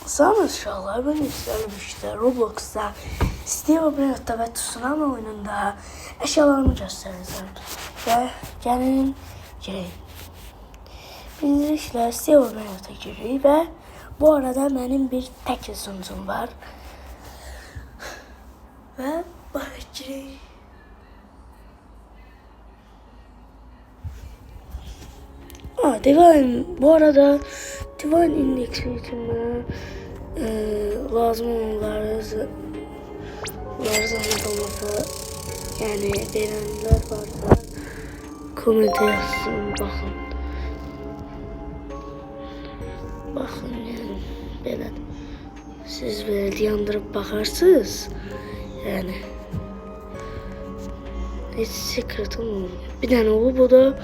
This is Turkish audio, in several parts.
Salam uşaqlar, ben işte Roblox'da Steve Brennet'te və Tsunami oyununda əşyalarımı göstərəcəm və gəlin girək. Beləliklə Steve Brennet'e giririk və bu arada mənim bir tək sunucum var və baxaq girək. Divine, bu arada Divine indeksi için bana lazım olanları zannedilmesi, yani verenler varsa komente yazsın, bakın yani böyle siz böyle yandırıp bakarsınız yani hiç secret olmuyor. Bir tane bu da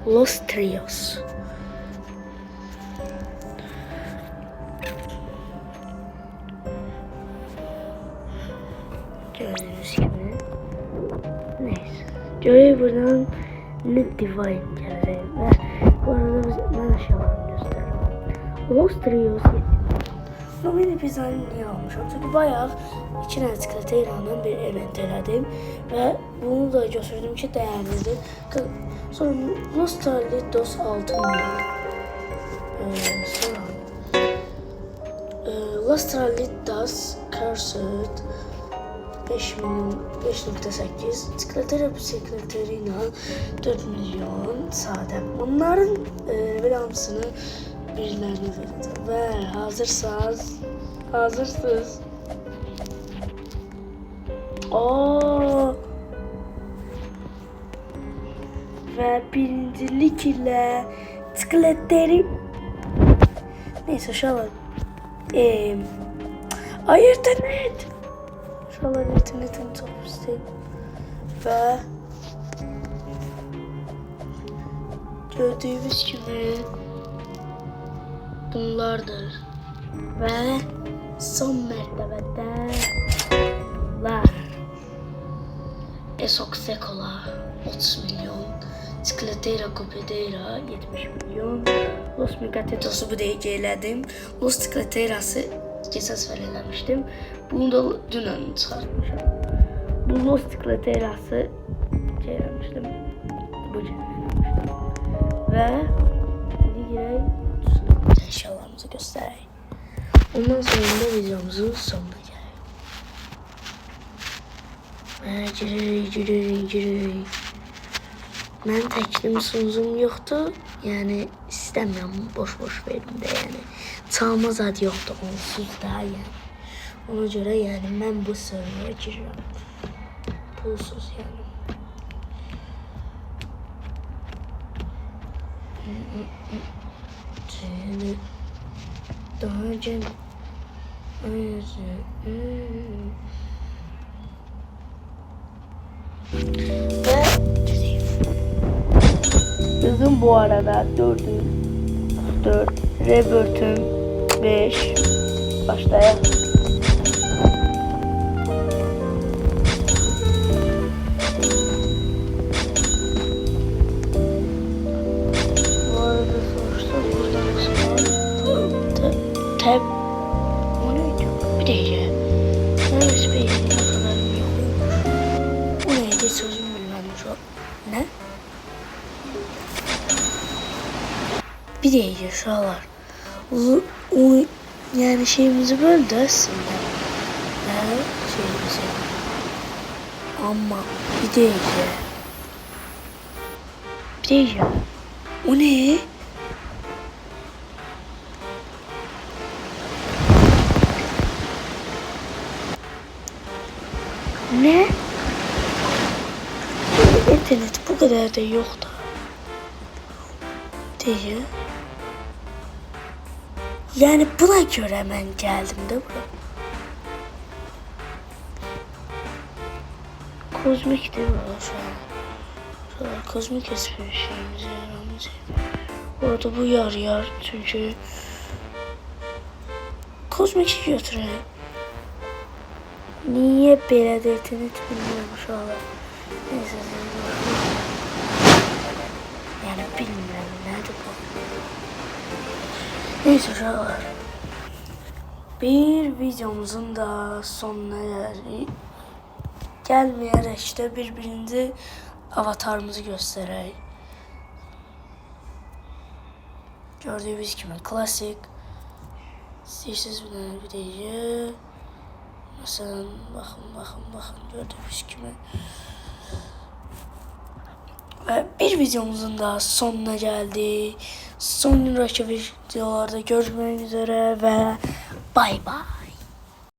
Los Trios. Gördüğünüz gibi. Neyse. Göğe buradan ne Divine gelecek. Bu arada ben aşağıdan göstereyim. Los Trios. Ama yine bir zannı niye almışım? Çünkü bayağı iki netikle İran'dan bir event elədim. Ve bunu da gösterdim ki değerlidir. Sonra Los Trios 6 milyon. Sonra Los Trios Cursed 5 milyon 5.8 Çikolater Sekreterina 4 milyon sade. Bunların bir hamısını birilerine vereceğim. Ve hazırsınız. Ve birincilik ile çikolateri. Neyse şalar. Ay internet. Şalar internetin çok üstü. Ve gördüğümüz gibi bunlardır. Ve son mertebede var. Esoxecola 30 milyon. Çikolatera Copedera 70 milyon. Los Megatetos'u bu deyik elədim. Los Çikolaterası geçen sefer eləmişdim. Bunu da dünən çıxartmışam. Bu Los Çikolaterası eləmişdim. Bu eləmişdim. Və indi girək əşyalarımızı göstərək. Ondan sonra da videomuzun sonuna gələk. Girik. Mən təklim sunucum yoxdur. Yəni istəmirəm boş verim də yəni. Çalma zad yoxdur onsuz da yəni. Ona görə yəni mən bu serverə girirəm. Pulsuz yəni. Ve hızım bu arada 4 Rebirth'üm 5 başlayalım. Bu arada sonuçta burada tab o neydi? Bir de ya. Space'in kadarım yok. Bu neydi sözüm bilmem şu. Ne? Bir de yaşalar. O yani şeyimizi böldü aslında. Şeyimizi. Ama bir de o ne? Ne? İnternet bu kadar da yoktu. Değil. Yani buna göre ben geldim de buraya. Kozmik değil mi şu an? Şöyle kozmik espri şeyimiz yaramız. Bu arada bu yar çünkü kozmik götüreyim. Niye belədir internet bilmiyorum şu an. Neyse. Yani bilmiyorum nerede bu. Neyse şu an. Bir videomuzun da sonuna gelmeyerek de birbirimizi avatarımızı göstererek. Gördüğünüz gibi klasik. İsterseniz bir videoyu. Mesela bakın gördüğünüz gibi. Ve bir videomuzun da sonuna geldi. Sonraki videolarda görüşmek üzere ve bay bay.